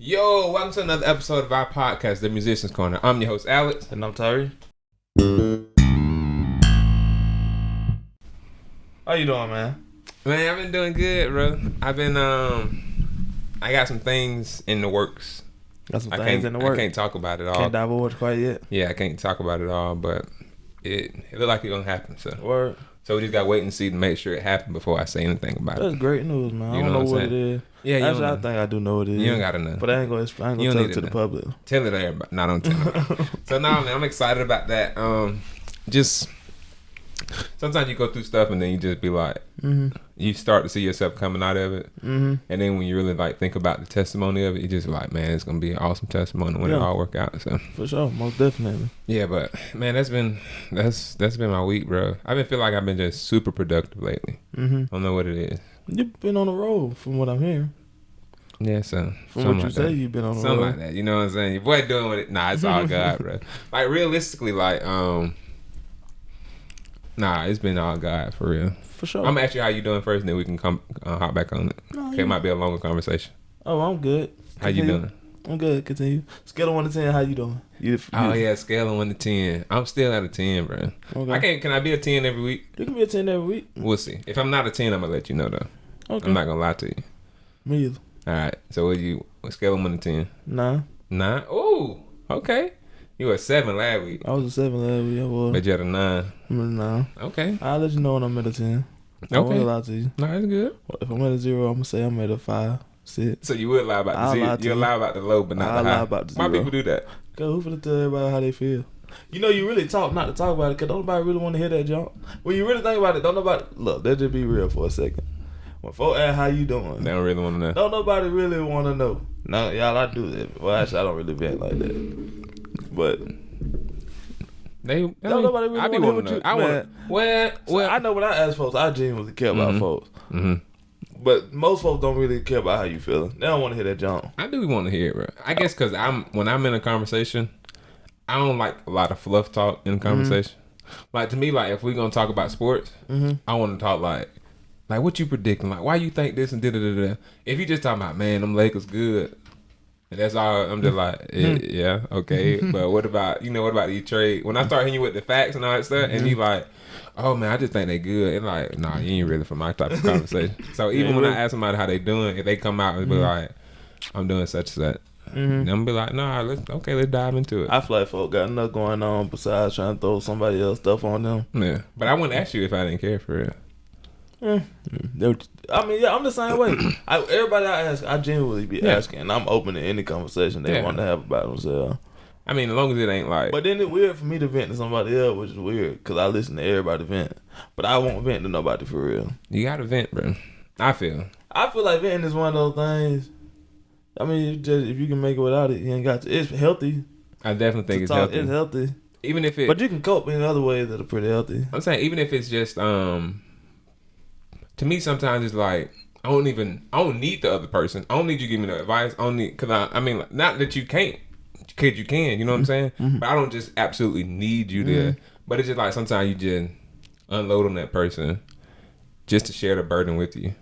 Yo, welcome to another episode of our podcast, The Musician's Corner. I'm your host, Alex. And I'm Tyree. How you doing, man? Man, I've been doing good, bro. I got some things in the works. Got some things in the works. I can't talk about it all. Can't divulge quite yet. Yeah, I can't talk about it all, but it look like it's gonna happen. Word. So we just got to wait and see to make sure it happened before I say anything about it. That's great news, man. I don't know what it is. Yeah, actually, I think I do know what it is. You don't gotta know. But I ain't gonna tell it to the public. Tell it to everybody. No, don't tell nobody. So now, man, I'm excited about that. Just sometimes you go through stuff and then you just be like, you start to see yourself coming out of it, and then when you really like think about the testimony of it, you just like, man, it's gonna be an awesome testimony when it all work out. So for sure, most definitely. Yeah, but man, that's been my week, bro. I've been feeling like I've been just super productive lately. I don't know what it is. You've been on the road, from what I'm hearing. Yeah, so from what you say, you've been on the road. Something like that. You know what I'm saying? Your boy doing with it. Nah, it's all God, bro. Like realistically, like nah, it's been all God for real. For sure. I'm gonna ask you how you doing first, and then we can come hop back on it. Okay, it might be a longer conversation. Oh, I'm good. How you doing? I'm good. Continue. Scale of 1 to 10. How you doing? Oh yeah, scale of 1 to 10. I'm still at a 10, bro. Okay. Can I be a 10 every week? You can be a 10 every week. We'll see. If I'm not a 10, I'm gonna let you know though. Okay. I'm not gonna lie to you. Me either. All right. So what scale of 1 to 10? 9. 9? Ooh. Okay. You were a 7 last week. I was a 7 last week. I was. But you had a 9. I'm a 9. Okay. I'll let you know when I'm at a 10. I won't lie to you. No, that's good. If I'm at a 0, I'm gonna say I'm at a 5, 6. So you would lie about the 0. You lie about the low, but not the high. Lie about the 0. Why people do that? Cause who finna tell everybody how they feel? You know, you really talk not to talk about it, cause don't nobody really want to hear that junk. When you really think about it, don't nobody look. Let's just be real for a second. When folks ask how you doing, they don't really want to know. Don't nobody really want to know. No, y'all, I do that. Well, actually, I don't really vent like that. But don't nobody really want to hear what you. Well, I know when I ask folks, I genuinely care about folks. But most folks don't really care about how you feeling. They don't want to hear that junk. I do want to hear it, bro. I guess because when I'm in a conversation, I don't like a lot of fluff talk in a conversation. Like to me, like if we're gonna talk about sports, I want to talk like what you predicting, like why you think this and da. If you just talking about, man, them Lakers good, and that's all, I'm just like, yeah, okay. But what about these trade? When I start hitting you with the facts and all that stuff, and you like, oh man, I just think they good, and like, nah, you ain't really for my type of conversation. So even when I ask somebody how they doing, if they come out and be like, I'm doing such and such, then I'm be like, nah, let's dive into it. I feel like folk got enough going on besides trying to throw somebody else stuff on them. Yeah, but I wouldn't ask you if I didn't care for real. I mean, yeah, I'm the same way. Everybody I ask, I genuinely be asking, and I'm open to any conversation they want to have about themselves. I mean, as long as it ain't like. But then it's weird for me to vent to somebody else, which is weird, because I listen to everybody vent. But I won't vent to nobody for real. You gotta vent, bro. I feel like venting is one of those things. I mean, if you can make it without it, you ain't got to. It's healthy. I definitely think it's healthy. It's healthy. Even if it. But you can cope in other ways that are pretty healthy. I'm saying, even if it's just to me, sometimes it's like I don't need the other person. I don't need you to give me no advice. Because I mean, not that you can't, because you can. You know what I'm saying? But I don't just absolutely need you there. But it's just like sometimes you just unload on that person just to share the burden with you.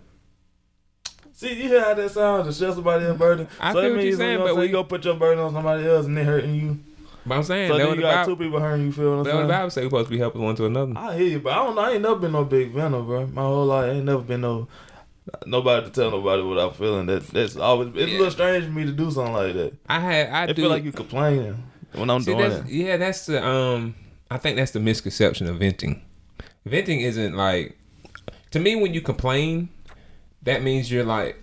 See, you hear how that sounds? To share somebody else's burden. I feel what you're saying, but you go put your burden on somebody else and they hurting you. But I'm saying, so then you got two people hurting you. Feel what I'm saying? The Bible say we're supposed to be helping one to another. I hear you, but I don't know. I ain't never been no big venter, bro. My whole life, I ain't never been nobody to tell nobody what I'm feeling. That's always it's a little strange for me to do something like that. I feel like you complaining when I'm doing it. Yeah, that's the I think that's the misconception of venting. Venting isn't like, to me, when you complain, that means you're like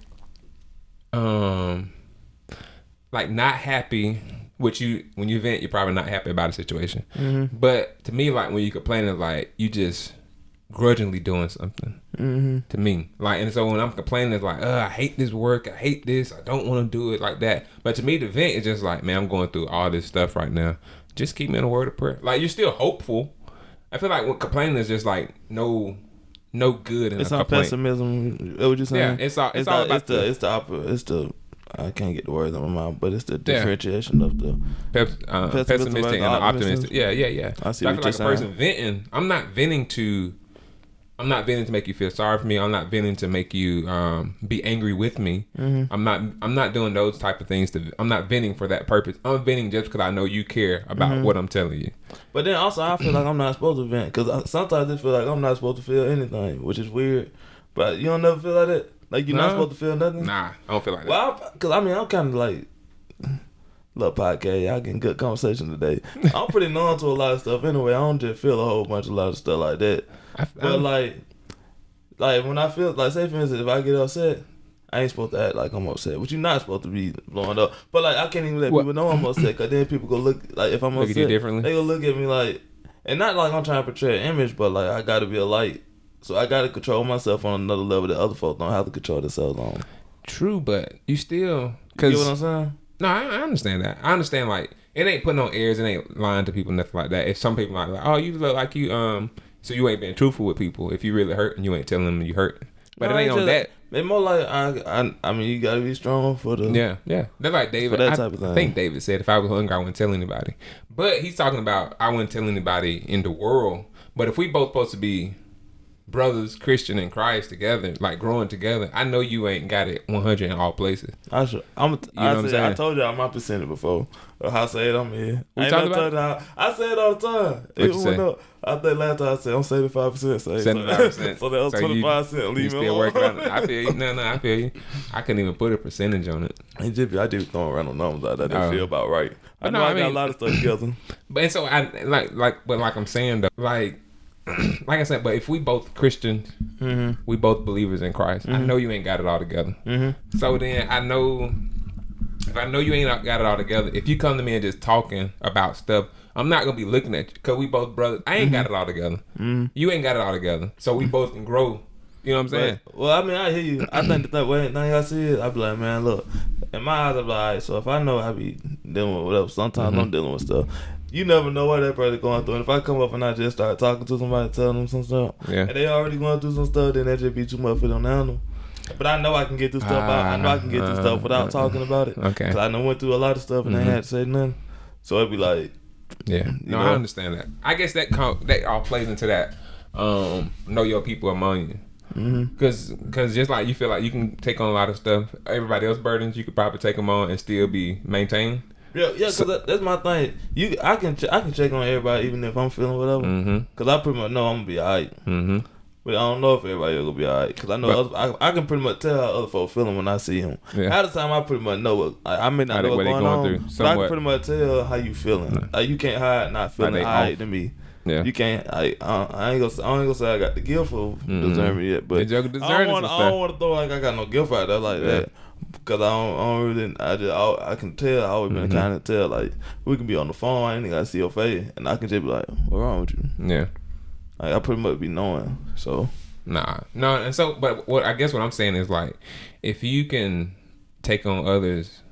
not happy. When you vent, you're probably not happy about a situation. But to me, like when you complain, it's like you just grudgingly doing something. To me, like, and so when I'm complaining, it's like, I hate this work, I hate this, I don't want to do it like that. But to me, the vent is just like, man, I'm going through all this stuff right now. Just keep me in a word of prayer. Like, you're still hopeful. I feel like when complaining is just like no good in a complaint. It's all pessimism. What you saying? Yeah, it's all about the opposite. It's the I can't get the words out of my mouth, but it's the differentiation of the pessimistic and the optimistic. Yeah. I see I what feel like you're a person venting. I'm not venting to I'm not venting to make you feel sorry for me. I'm not venting to make you be angry with me. Mm-hmm. I'm not doing those type of things. I'm not venting for that purpose. I'm venting just because I know you care about what I'm telling you. But then also I feel like I'm not supposed to vent because sometimes I feel like I'm not supposed to feel anything, which is weird. But you don't never feel like that? Like you're not supposed to feel nothing? Nah, I don't feel like that. Well, because I mean, I'm kind of like, love podcast, y'all getting good conversation today. I'm pretty numb to a lot of stuff anyway. I don't just feel a whole bunch of lot of stuff like that. But like when I feel, like say for instance, if I get upset, I ain't supposed to act like I'm upset. But you're not supposed to be blowing up. But like I can't even let people know I'm upset because then people go look, like if I'm upset, at you differently. they go look at me like, and not like I'm trying to portray an image, but like I got to be a light. So I got to control myself on another level that other folks don't have to control themselves on. True, but you still... You get what I'm saying? No, I understand that. I understand, like, it ain't putting on airs, it ain't lying to people, nothing like that. If some people like, oh, you look like you, so you ain't being truthful with people. If you really hurt and you ain't telling them you hurt. But no, it ain't on that. It's more like, I mean, you got to be strong for the... Yeah. They're like David. For that type of thing. I think David said, if I was hungry, I wouldn't tell anybody. But he's talking about, I wouldn't tell anybody in the world. But if we both supposed to be brothers, Christian and Christ together, like growing together, I know you ain't got it 100 in all places. I told you I'm my percentage before. How I say it, I'm here. I say it all the time. What you say? I think last time I said I'm 75%. 75%. So that was 25%. Leave me alone. I feel you. No, I feel you. I couldn't even put a percentage on it. I did be throwing random numbers out that didn't feel about right. I know I got a lot of stuff together. But so I like I'm saying though, like I said, but if we both Christians, we both believers in Christ, I know you ain't got it all together. So then if I know you ain't got it all together, if you come to me and just talking about stuff, I'm not gonna be looking at you because we both brothers. I ain't got it all together. You ain't got it all together, so we both can grow. You know what I'm saying? Well, I mean, I hear you. I think that way. Now I see it, I be like, man, look. In my eyes, I be like, all right, so if I know I be dealing with whatever, sometimes I'm dealing with stuff. You never know what that person going through. And if I come up and I just start talking to somebody, telling them some stuff, and they already going through some stuff, then that just be too much for them to handle. But I know I can get through stuff. I know I can get through stuff without talking about it. Okay. Because I done went through a lot of stuff and I had to say nothing. So it'd be like, yeah. No, I understand that. I guess that all plays into that. Know your people among you. Because just like you feel like you can take on a lot of stuff, everybody else burdens, you could probably take them on and still be maintained. Yeah, because that's my thing. I can check on everybody even if I'm feeling whatever. Because I pretty much know I'm gonna be alright. But I don't know if everybody else gonna be alright. Because I know I can pretty much tell how other folks feeling when I see them. Yeah. At the time, I pretty much know what I may not know what's going on, but I can pretty much tell how you feeling. Like you can't hide not feeling alright to me. Yeah. You can't. I ain't gonna say I got the gift for discernment yet, but I don't want to throw like I got no gift out there like that. Because I don't really, I can tell, I always been kind of tell, like, we can be on the phone, I ain't gotta see your face, and I can just be like, what's wrong with you? Yeah. Like, I pretty much be knowing, so. No, and so, but what I guess what I'm saying is, like, if you can take on others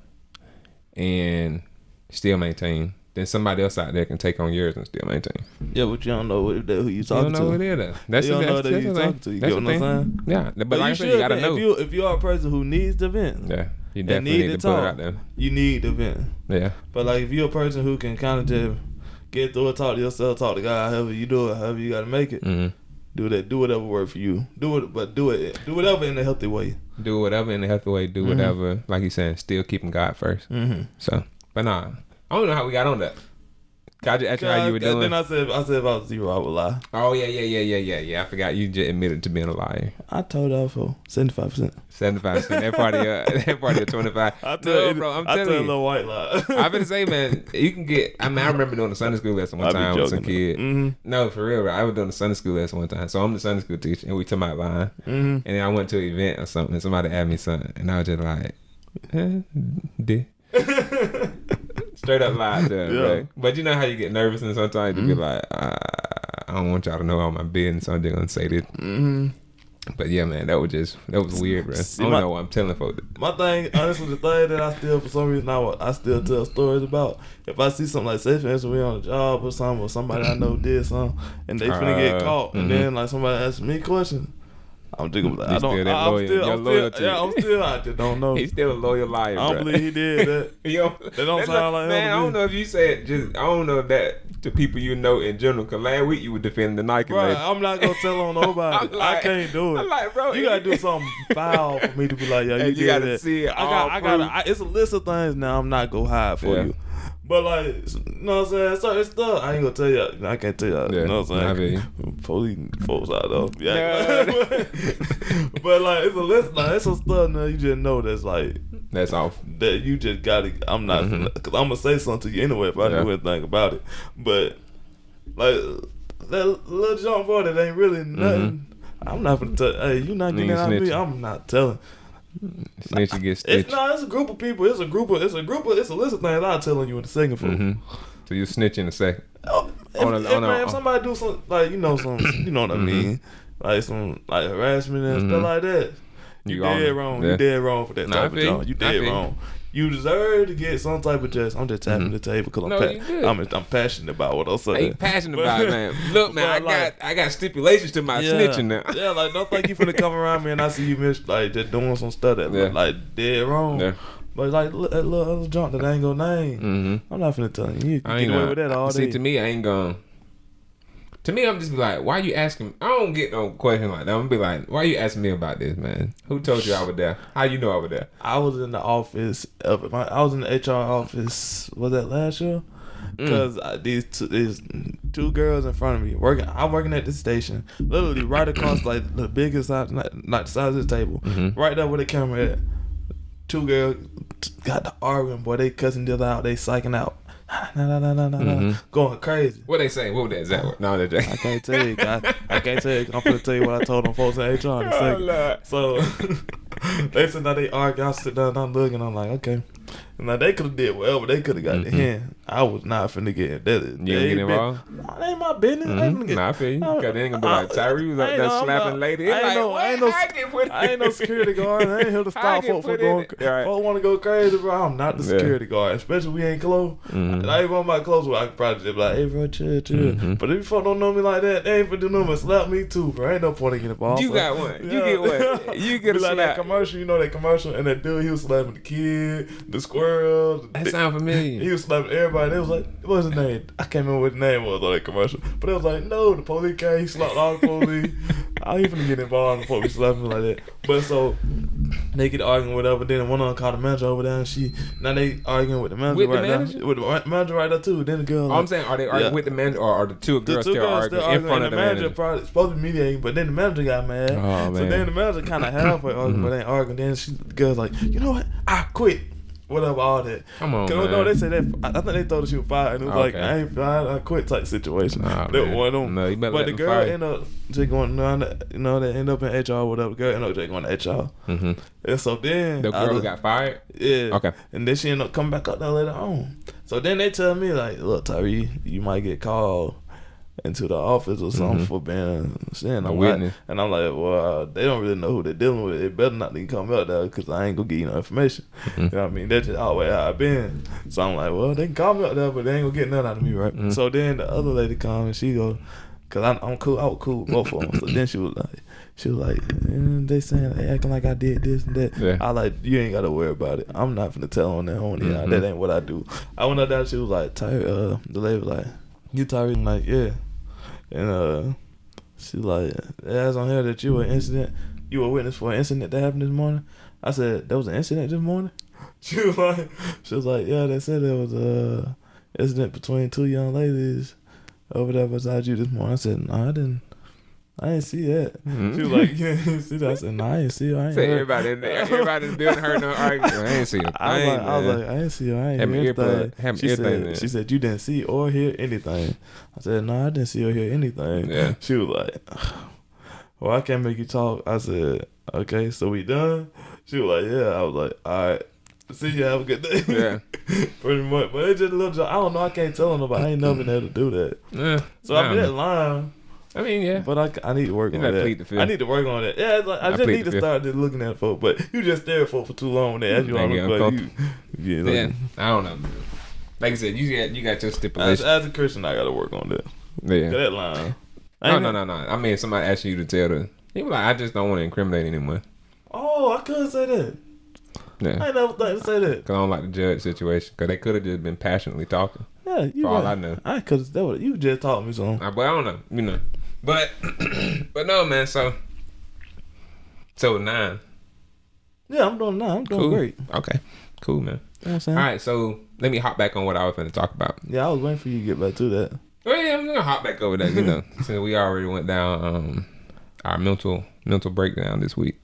and still maintain, then somebody else out there can take on yours and still maintain. Yeah, but you don't know who you talking to. You don't know who it is. You don't know who you talking to. You get what I'm saying? Yeah, but like I said, you gotta know. If you are a person who needs to vent, yeah, you definitely need to put it out there. You need to vent. Yeah. But like, if you're a person who can kind of just get through it, talk to yourself, talk to God, however you do it, however you gotta make it. Do that. Do whatever works for you. Do it, but do it. Do whatever in a healthy way. Do whatever in a healthy way. Do whatever, like you saying, still keeping God first. So, but nah, I don't know how we got on that. I just asked you how you were doing. Then I said if I was 0, I would lie. Oh yeah. I forgot you just admitted to being a liar. I told y'all for 75%. 75%. That part of 25. I tell a little white lie. I've been saying, man, you can get. I mean, I remember doing a Sunday school lesson one time with some kid. No, for real, bro. I was doing a Sunday school lesson one time. So I'm the Sunday school teacher, and we talking about lying. And then I went to an event or something, and somebody asked me something, and I was just like, straight up lied to him, right? But you know how you get nervous and sometimes you be like, I don't want y'all to know all my business, so I'm just gonna say this. But yeah, man, that was weird, bro. I don't know what I'm telling folks. My thing, honestly, the thing that I still, for some reason, I still tell stories about. If I see something like, say for instance, we on a job or something, or somebody I know did something, and they finna get caught, and then like somebody asks me a question, I'm thinking like, I'm still I just don't know. He's still a loyal liar. I don't believe he did that. That don't sound like man. him. I don't know if you said just. I don't know if that to people you know in general. Cause last week you were defending the Nike lady. I'm not gonna tell on nobody. Like, I can't do it. I'm like, bro, you gotta do something foul for me to be like, yo, you gotta that. See it. I got. It's a list of things now. I'm not gonna hide for you. But like, you know what I'm saying? Certain stuff I ain't gonna tell you. I can't tell you. You know what I'm saying? Police folks out though. Yeah. But like, it's a list. Like, it's some stuff now you just know that's like. That's off. That you just gotta. I'm not. Cause I'm gonna say something to you anyway if I knew anything about it. But like that little jump boy that ain't really nothing. I'm not gonna tell. Hey, you not getting that out of me. I'm not telling. Snitch get stitched. It's a group of people. It's a list of things I'm telling you in the second for. So you snitch in a second. If somebody do some like you know what I mean, like some like harassment and stuff like that, you dead wrong. You dead wrong for that type of job. You dead wrong. You deserve to get some type of justice. I'm just tapping the table because I'm passionate about what I'm saying. I ain't passionate about it, man. Look, man, I got stipulations to my snitching now. Yeah, like don't think you finna come around me and I see you like just doing some stuff that look like dead wrong. Yeah. But like that little other junk that I ain't gonna name. I'm not finna tell you. You can get away with that all day. See, to me, I ain't gonna. To me, I'm just be like, why you asking? I don't get no question like that. I'm gonna be like, why you asking me about this, man? Who told you I was there? How you know I was there? I was in the office I was in the HR office. Was that last year? Because these two girls in front of me working. I'm working at the station, literally right across like the biggest side, not the size of the table, right there where the camera at. Two girls got the arguing, boy. They cussing each other out. They psyching out. Going crazy. What they saying? What was that? No, that I can't tell you. I can't tell you. I'm gonna tell you what I told them folks in HR in a second. So they said now they argue. I sit down, I'm looking. I'm like, okay. Now they could have did whatever. They could have got the hand. I was not finna get that. You get involved? That ain't my business. I ain't finna get. Nah, I feel you. Cause they ain't gonna be like Tyree was up there slapping lady. I ain't no security guard. I ain't here to stop folks from going. Folks want to go crazy, bro. I'm not the security guard. Especially we ain't close. I ain't want my clothes where I could probably just be like, hey, bro, chill. But if you folk don't know me like that, they ain't finna do nothing but slap me too, bro. Ain't no point in getting involved. You got one. You get one. You get a slap. Like that commercial, you know that commercial, and that dude, he was slapping the kid, the squirrel. That sound familiar. He was slapping everybody. They was like, what's his name? I can't remember what his name was on that commercial. But it was like, no, the police came. He slapped all the police. I ain't finna get involved before we slap him like that. But so they get arguing with whatever. Then one of them called the manager over there, and now they arguing with the manager now. With the manager right there too. Then the girl. I'm saying, are they arguing with the manager, or are the two girls still arguing in front of the manager? Probably supposed to be mediating, but then the manager got mad. Oh, so then the manager kind of halfway arguing, but ain't arguing. Then the girl's like, you know what? I quit. Whatever, all that. Come on, man. No, they said that. I think they told her she was fired, and it was like, I ain't fired, I quit type situation. That one of them. No, you better but the girl ended up just going, they end up in HR or whatever. The girl ended up just going to HR. And so then the girl got fired. Yeah. Okay. And then she ended up coming back up there later on. So then they tell me like, look, Tyree, you might get called into the office or something for being a witness. And I'm like, well, they don't really know who they're dealing with. They better not even come out there because I ain't gonna give you no information. You know what I mean? That's just always how I've been. So I'm like, well, they can call me out there, but they ain't gonna get nothing out of me, right? So then the other lady come and she go, cause I'm cool. I was cool with both of them. So then she was like, they saying they acting like I did this and that. Yeah. I like, you ain't gotta worry about it. I'm not finna tell on that on that ain't what I do. I went up there. She was like, Tyree. The lady was like, you Tyree? I'm like, yeah. And she like, it has on here that you were a witness for an incident that happened this morning. I said, there was an incident this morning? She was like, yeah, they said there was a incident between two young ladies over there beside you this morning. I said, no, I didn't see that. She was like, you didn't see that? I said, no, I didn't see her. I ain't everybody in the building heard no argument. I ain't see her. I was like, I didn't see her. I ain't hear anything. She said, you didn't see or hear anything. I said, no, I didn't see or hear anything. Yeah. She was like, well, I can't make you talk. I said, okay, so we done? She was like, yeah. I was like, all right. See you, have a good day. Yeah. Pretty much. But it's just a little joke. I don't know. I can't tell nobody. I ain't never been able to do that. Yeah. So I mean, that line. I mean, yeah. But I need to work on that. I need to work on that. Yeah, it's like, I just need to start just looking at folk. But you just stare at folk for too long when they ask you all the questions. Yeah, I don't know. Like I said, you got your stipulations. As a Christian, I got to work on that. Yeah. That line. No. I mean, if somebody asks you to tell them, you be like, I just don't want to incriminate anyone. Oh, I could say that. Yeah. I ain't never thought to say that. Because I don't like the judge situation. Because they could have just been passionately talking. Yeah, Yeah, you for right. all I know. Cause that you just taught me something. But I don't know, But no, man. So 9. Yeah, I'm doing 9. I'm doing great. Okay, cool, man. You know what I'm saying? All right, so let me hop back on what I was going to talk about. Yeah, I was waiting for you to get back to that. Well, yeah, I'm gonna hop back over that. Since we already went down our mental breakdown this week.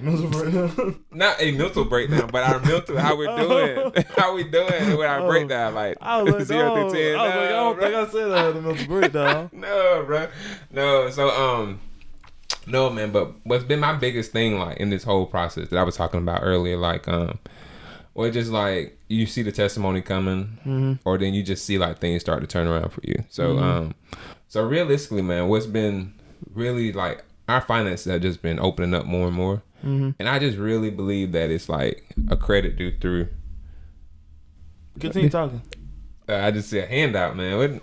Mental breakdown? Not a mental breakdown, but our mental, how we doing with our breakdown, like I was like, 0 to 10. I don't think I said I had a mental breakdown. No, bro, no. So no, man. But what's been my biggest thing, like in this whole process that I was talking about earlier, like or just like you see the testimony coming, or then you just see like things start to turn around for you. So so realistically, man, what's been really like our finances have just been opening up more and more. And I just really believe that it's like a credit due through. Continue talking. I just see a handout, man.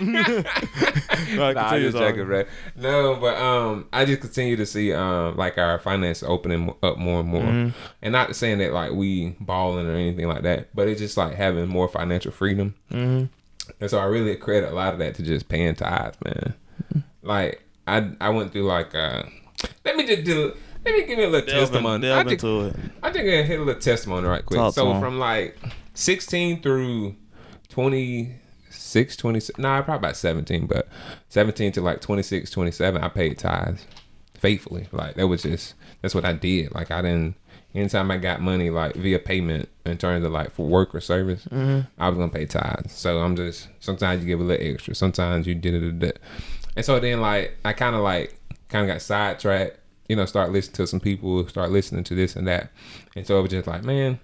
Right, I'm just joking, bro. No, but I just continue to see like our finances opening up more and more, and not saying that like we balling or anything like that, but it's just like having more financial freedom. And so I really credit a lot of that to just paying tithes, man. Like I went through like let me give you a little testimony. I think I hit a little testimony right quick. So from like 16 through 26, 27, probably about 17, but 17 to like 26, 27, I paid tithes faithfully. Like that's what I did. Like anytime I got money like via payment in terms of like for work or service, I was gonna pay tithes. So sometimes you give a little extra, sometimes you did it. And so then like I kind of got sidetracked, start listening to some people, start listening to this and that. And so it was just like, man,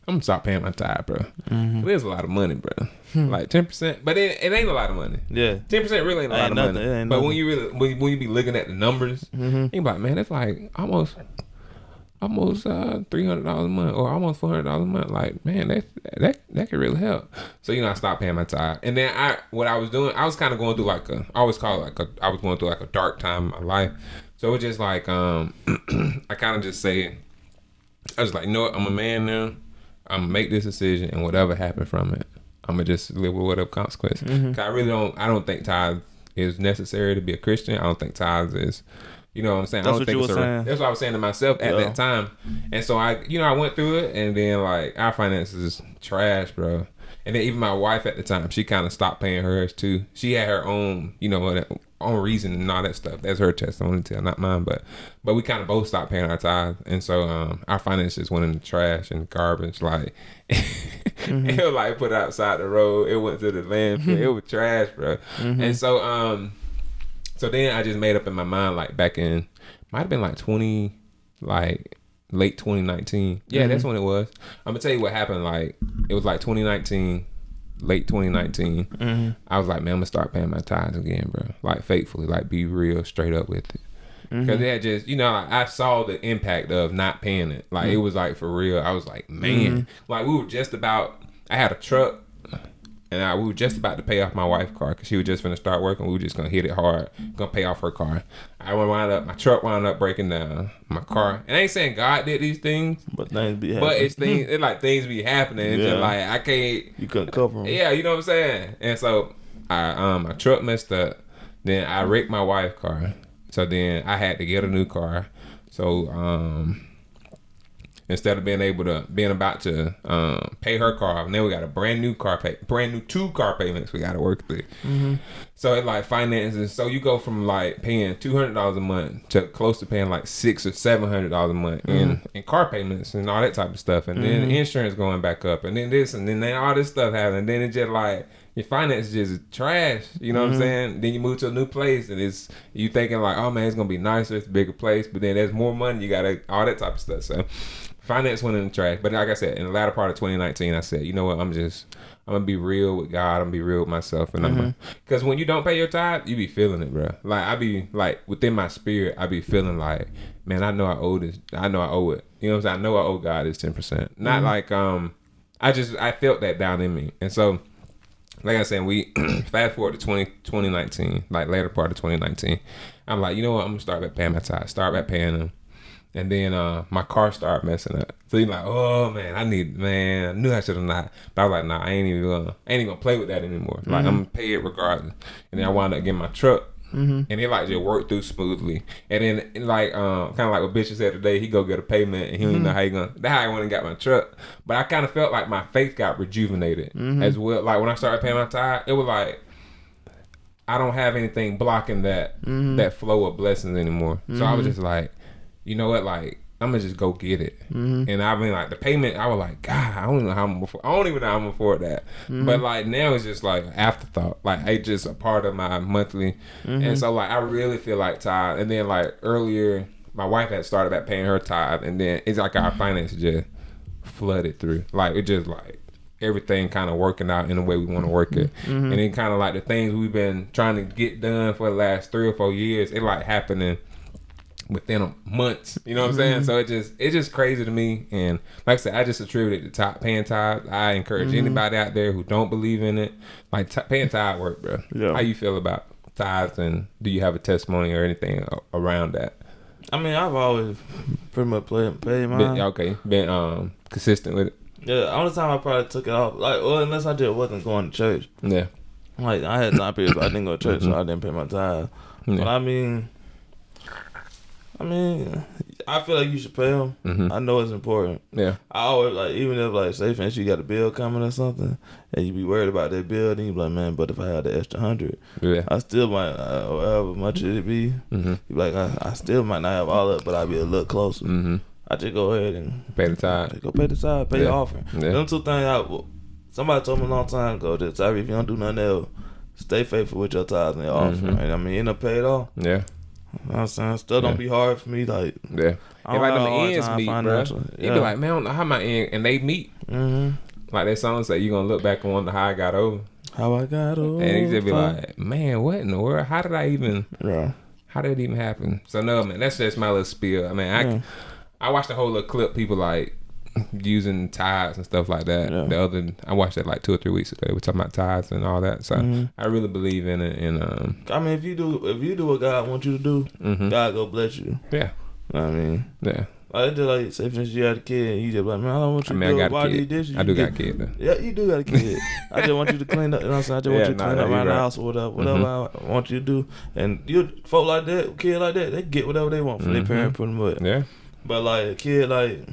I'm gonna stop paying my tithe, bro. There's a lot of money, bro. Like 10%, but it ain't a lot of money. Yeah, 10% really ain't a lot of money. But when you be looking at the numbers, you be like, man, that's like almost $300 a month or almost $400 a month. Like, man, that could really help. So I stopped paying my tithe, and then what I was doing, I was kind of going through I always call it I was going through like a dark time in my life. So it was just like I kind of just say, I was like, you know what, I'm a man now. I'm gonna make this decision, and whatever happened from it, I'm gonna just live with whatever consequences. Cause I don't think tithe is necessary to be a Christian. I don't think tithe is, you know what I'm saying? That's I don't think it's that's what I was saying to myself at that time. And so I went through it, and then like our finances is trash, bro. And then even my wife at the time, she kind of stopped paying hers too. She had her own, own reason and all that stuff. That's her testimony tell, not mine. But we kind of both stopped paying our tithes, and so our finances went in the trash and garbage. Like it was like put outside the road. It went to the landfill. It was trash, bro. And so so then I just made up in my mind, like back in might have been like late 2019. Yeah, that's when it was. I'm gonna tell you what happened. Like it was like 2019. Late 2019, I was like, man, I'm gonna start paying my tithes again, bro. Like faithfully, like be real, straight up with it. Because it had just, I saw the impact of not paying it. Like it was like for real. I was like, man, like we were just about. I had a truck, and we were just about to pay off my wife's car because she was just gonna start working. We were just gonna hit it hard, gonna pay off her car. My truck wound up breaking down. My car, and I ain't saying God did these things, but things be happening. But it's things, it like things be happening. It's just like I can't. You couldn't cover them. Yeah, you know what I'm saying. And so my truck messed up. Then I wrecked my wife's car. So then I had to get a new car. So instead of being about to pay her car off, and then we got a brand new 2 car payments we got to work through. So it like finances. So you go from like paying $200 a month to close to paying like $600 or $700 a month in car payments and all that type of stuff, and then insurance going back up, and then this, and then all this stuff happening, and then it's just like your finances just trash. You know what I'm saying? Then you move to a new place, and you thinking like, oh man, it's gonna be nicer, it's a bigger place, but then there's more money. You got all that type of stuff. So finance went in the trash. But like I said, in the latter part of 2019, I said, you know what, I'm gonna be real with God. I'm gonna be real with myself, and because when you don't pay your tithe, you be feeling it, bro. Like I be like within my spirit, I be feeling like, man, I know I owe this. I know I owe it. You know what I'm saying? I know I owe God this 10%. Not like I felt that down in me, and so like I said, we fast forward to 2019, like later part of 2019. I'm like, you know what, I'm gonna start back paying my tithe. Start back paying them. And then my car started messing up. So you're like, oh man, I knew I should have not. But I was like, nah, I ain't even gonna play with that anymore. Like I'm gonna pay it regardless. And then I wound up getting my truck. And it like just worked through smoothly. And then like kind of like what Bishop said today, he go get a payment and he don't even know how he gonna. That's how I went and got my truck. But I kind of felt like my faith got rejuvenated as well. Like when I started paying my tithe, it was like I don't have anything blocking that flow of blessings anymore. So I was just like, you know what, like I'm gonna just go get it. And I mean, like the payment, I was like, God, I don't even know how I'm gonna afford that. But like now it's just like an afterthought. Like it's just a part of my monthly. And so like I really feel like tithe. And then like earlier, my wife had started back paying her tithe, and then it's like our finances just flooded through. Like it just like everything kind of working out in the way we want to work it. And then kind of like the things we've been trying to get done for the last 3 or 4 years, it like happening within months, you know what I'm saying? So it's just crazy to me. And like I said, I just attribute it to paying tithe. I encourage anybody out there who don't believe in it, like paying tithe work, bro. Yeah. How you feel about tithes, and do you have a testimony or anything around that? I mean, I've always pretty much paid mine. Been consistent with it. Yeah, the only time I probably took it off, like, well, unless I just wasn't going to church. Yeah. Like I had time periods, but I didn't go to church, so I didn't pay my tithe. Yeah. But I mean, I feel like you should pay them. I know it's important. Yeah. I always, like, even if, like, say, for instance, you got a bill coming or something, and you be worried about that bill, then you be like, man, but if I had the extra 100, I still might, however much it be, you be like, I still might not have all of it, but I'll be a little closer. I just go ahead and pay the tithe. Go pay the tithe, pay your offering. Yeah. Them two things, somebody told me a long time ago, that sorry, if you don't do nothing else, stay faithful with your tithes and your offering. And I mean, end up pay it off. Yeah. You know what I'm saying? Still don't be hard for me. Like, yeah. If like them ends meet, bro. You be like, man, I don't know how my end, and they meet. Like that song say, you gonna look back and wonder how I got over. How I got over. And he just be like, man, what in the world? How did I even? Yeah. How did it even happen? So no, man, that's just my little spiel. I mean, I watched the whole little clip. People like using tithes and stuff like that. Yeah. I watched that like 2 or 3 weeks ago. We're talking about tithes and all that. So I really believe in it. And I mean, if you do what God wants you to do, God go bless you. Yeah. You know what I mean? Yeah. I just like, say for instance, you had a kid and you just like, man, I don't want you to do why do this. I do got a kid though. Yeah, you do got a kid. I just want you to clean up, you know what I'm saying? I just want you to clean up around the house or whatever I want you to do. And you folk like that, kid like that, they get whatever they want from their parent pretty much. Yeah. But like a kid like,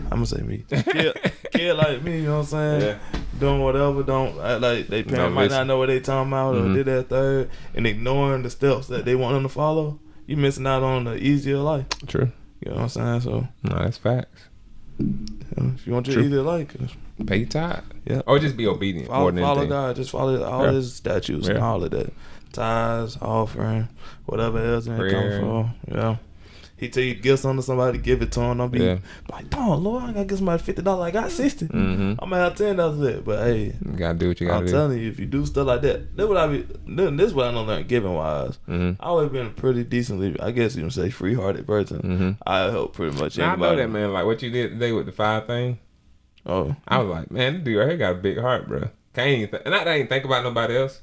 I'm gonna say me. Kid like me, you know what I'm saying? Yeah. Doing whatever, don't act like they parents might not know what they talking about or did that third, and ignoring the steps that they want them to follow. You missing out on the easier life. True. You know what I'm saying? So no, that's facts. If you want your easier life, pay your tithe. Yeah. Or just be obedient. Follow God. Just follow all His statutes and all of that. Tithes, offering, whatever else it come from. Yeah. He tell you to give something to somebody, give it to him. Don't be like, oh Lord, I gotta give somebody $50. I got $60. I'm gonna have $10 of it. But hey, you gotta do what you gotta do. I'm telling you, if you do stuff like that, this is what I don't learn giving wise. I always been a pretty decently, I guess you can say, free hearted person. I help pretty much anybody. I know that, man. Like what you did today with the 5 thing. Oh, I was like, man, this dude right here got a big heart, bro. Can't even and I didn't think about nobody else.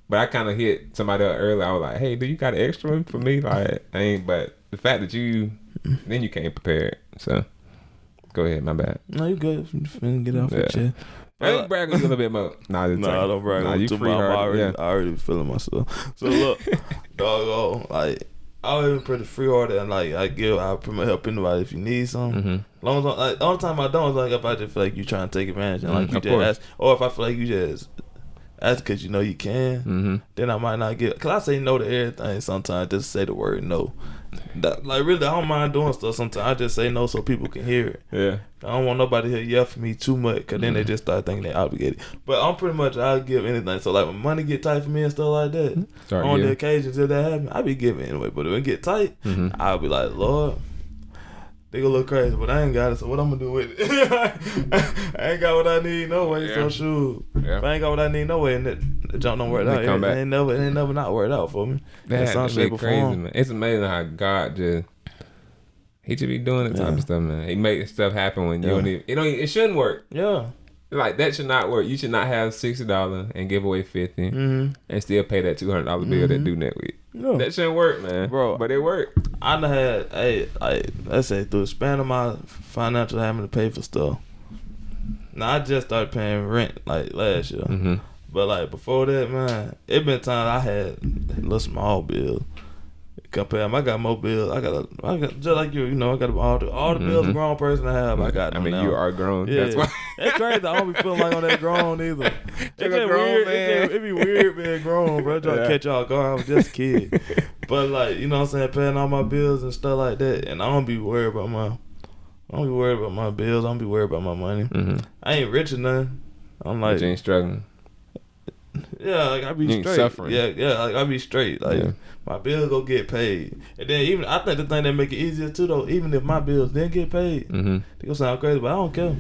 But I kind of hit somebody else earlier. I was like, hey, do you got an extra one for me? Like, but the fact that then you came prepared. So, go ahead, my bad. No, you good. Get off your chair. I think brag a little bit more. I don't brag. Nah, you free hard. I already feeling myself. So look, doggone, like I always been pretty free hearted, and like I pretty much help anybody if you need something. As long as like the only time I don't is like if I just feel like you trying to take advantage, and like you just ask, or if I feel like you just. That's because you know you can. Then I might not get. Cause I say no to everything sometimes. Just say the word no. Like really, I don't mind doing stuff sometimes. I just say no so people can hear it. Yeah. I don't want nobody to yell for me too much. Cause then they just start thinking they're obligated. But I'm pretty much I'll give anything. So like when money get tight for me and stuff like that. On the occasions if that happen, I be giving anyway. But if it get tight, I'll be like, Lord. They gonna look crazy, but I ain't got it, so what I'm gonna do with it? I ain't got what I need no way, so shoot. If I ain't got what I need no way, and the junk don't work out, it ain't never not worked out for me. That's crazy, man. It's amazing how God He just be doing that type of stuff, man. He make stuff happen when you don't even, it shouldn't work. Yeah. Like that should not work. You should not have $60 and give away $50 and still pay that $200 bill that do net week. No. That shouldn't work, man. Bro, but it worked. I done had let's say through the span of my financial having to pay for stuff. Now I just started paying rent like last year. But like before that, man, it been times I had little small bills. Compare, I got more bills. I got just like you know. I got all the bills a grown person have. I got. I mean, you are grown. Yeah, that's why. It's crazy. I don't be feeling like on that grown either. It's weird. It be weird being grown, bro. Trying to catch y'all guard. I was just a kid, but like you know what I'm saying, paying all my bills and stuff like that, and I don't be worried about my bills. I don't be worried about my money. I ain't rich or nothing. I'm like, but you ain't struggling. Yeah, like I be straight. Suffering. Yeah, like I be straight. Like my bills go get paid, and then even I think the thing that make it easier too though, even if my bills didn't get paid, they gonna sound crazy, but I don't care.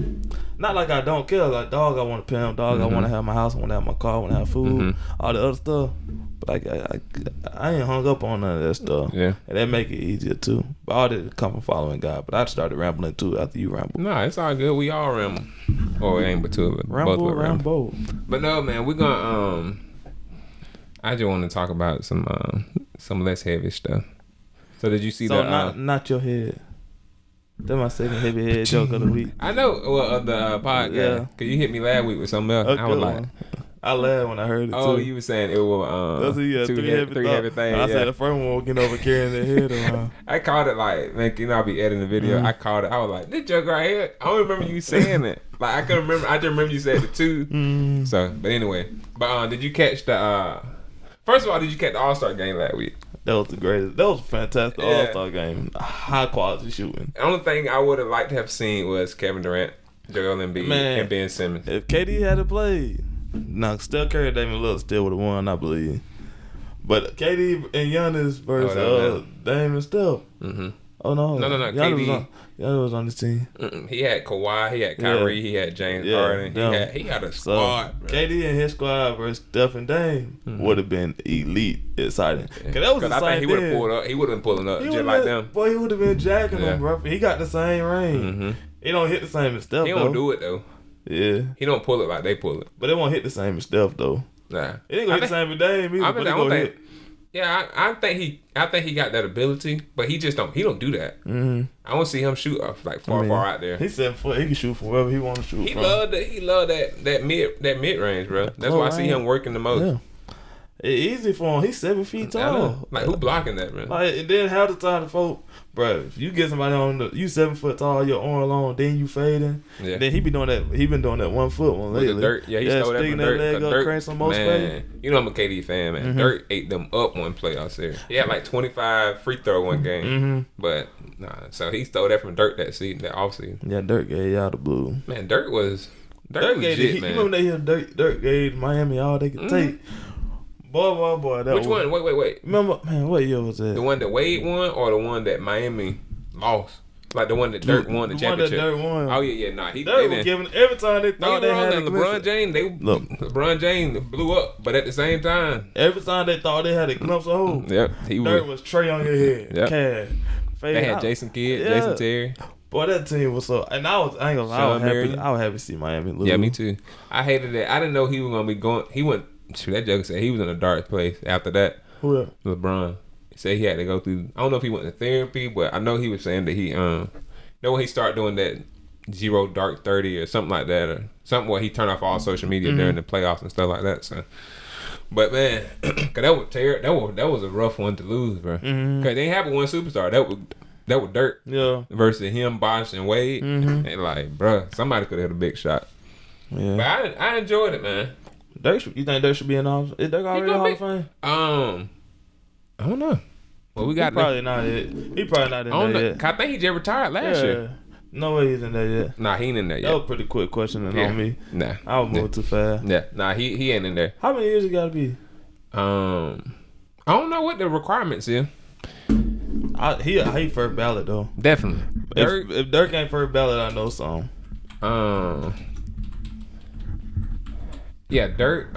Not like I don't care. Like dog, I want to pay them. Dog, I want to have my house. I want to have my car. I want to have food. All the other stuff. But I ain't hung up on none of that stuff. Yeah, and that make it easier too. But all that come from following God. But I started rambling too after you rambled. Nah, it's all good. We all ramble. Or it ain't but two of it. Ramble. But no, man, we're gonna I just want to talk about some less heavy stuff. So did you see that? So not your head. That's my second heavy head joke of the week. I know. Well, the podcast. Yeah. Cause you hit me last week with something else. I was like, I laughed when I heard it too. Oh, you were saying it was three heavy things. I said the first one was getting over carrying their head around. I called it like, man, you know, I'll be editing the video. I called it. I was like, this joke right here. I don't remember you saying it. Like I couldn't remember. I just remember you said it too. So, but anyway, did you catch the? First of all, did you catch the All-Star game last week? That was the greatest. That was a fantastic All-Star game. High quality shooting. The only thing I would have liked to have seen was Kevin Durant, Joel Embiid, and Ben Simmons. If KD had played, Steph Curry, Damian Lillard still would have won, I believe. But KD and Giannis versus Dame and Steph. Oh no! No. KD was on the team. He had Kawhi, he had Kyrie, he had James Harden. He had a squad. So, KD and his squad versus Steph and Dame would have been elite, exciting. Cause that was the same I think he would have pulled up. He would have been pulling up just like them. Boy, he would have been jacking them, bro. He got the same range. He don't hit the same as Steph. He don't do it though. Yeah. He don't pull it like they pull it. But it won't hit the same as Steph though. Nah. It ain't gonna hit the same as Dame either. But it gonna hit. Yeah, I think he got that ability, but he just don't do that. I want to see him shoot like far out there. He 7 foot. He can shoot from wherever he want to shoot. He love that mid range, bro. That's why I see him working the most. Yeah. It's easy for him. He's 7 feet tall. Like who blocking that, man? Like it didn't have the time to fold. Bro, if you get somebody on you 7 foot tall, your arm long, then you fading. Yeah. Then he been doing that. He been doing that 1 foot one lately. With the Dirt. Yeah, he stole that from Dirt. Leg up, Dirt, some more space. You know I'm a KD fan, man. Dirt ate them up one playoff series. He had like 25 free throw one game. But so he stole that from Dirt that offseason. Yeah, Dirt gave y'all the blue. Man, Dirt legit, man. You remember they had Dirt gave Miami all they could take. Boy. Which one? Wait. Remember, man, what year was that? The one that Wade won or the one that Miami lost? Like the one that Dirk won the championship. One that Dirk won. Oh yeah. Nah, Dirk was giving every time they thought they had LeBron James blew up, but at the same time, every time they thought they had a glimpse of hope. Yep, Dirk was Trey on your head. Yep. Cash. They had Jason Kidd, Jason Terry. Boy, that team was so. And I ain't gonna lie, I was happy to see Miami lose. Yeah, me too. I hated that. I didn't know he was gonna be going. He went. That joker said he was in a dark place after that. Who that? LeBron. He said he had to go through. I don't know if he went to therapy, but I know he was saying that he when he started doing that 0 dark 30 or something like that, or something where he turned off all social media during the playoffs and stuff like that. So, but man, cause that was a rough one to lose, bro. Cause they have one superstar. That was Dirk. Yeah. Versus him, Bosh, and Wade. And like, bro, somebody could have hit a big shot. Yeah. But I enjoyed it, man. You think Dirk should be in Hall? Is Dirk already in Hall of Fame? I don't know. Well, we got probably not it. He probably not in there yet. I think he just retired last year. No way he's in there yet. Nah, he ain't in there yet. That was a pretty quick questioning on me. Nah, I was moving too fast. Yeah, nah, he ain't in there. How many years it got to be? I don't know what the requirements is. He first ballot though. Definitely. If Dirk ain't first ballot, I know something. Yeah, Dirk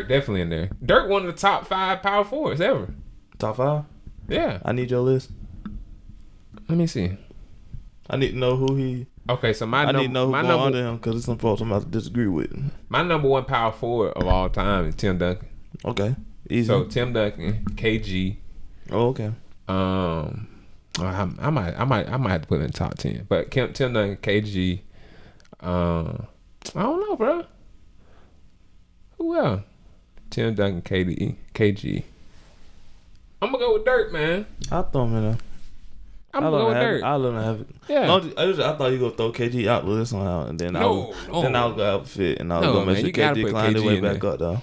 definitely in there. Dirk one of the top 5 power forwards ever. Top 5? Yeah. I need your list. Let me see. I need to know who he. Okay, so I need to know who's going under him because it's some folks I'm about to disagree with. My number one power forward of all time is Tim Duncan. Okay, easy. So Tim Duncan, KG. Oh, okay. I might have to put him in the top 10. But Tim Duncan, KG. I don't know, bro. Who else? Tim Duncan, KG. I'm gonna go with Dirk, man. I'll throw him in there. I'm gonna go with Dirk. I'll let him have it. Yeah. No, I thought you were gonna throw KG out with this one out, and then I was gonna outfit, and I was gonna make sure KG climbed his way back up though.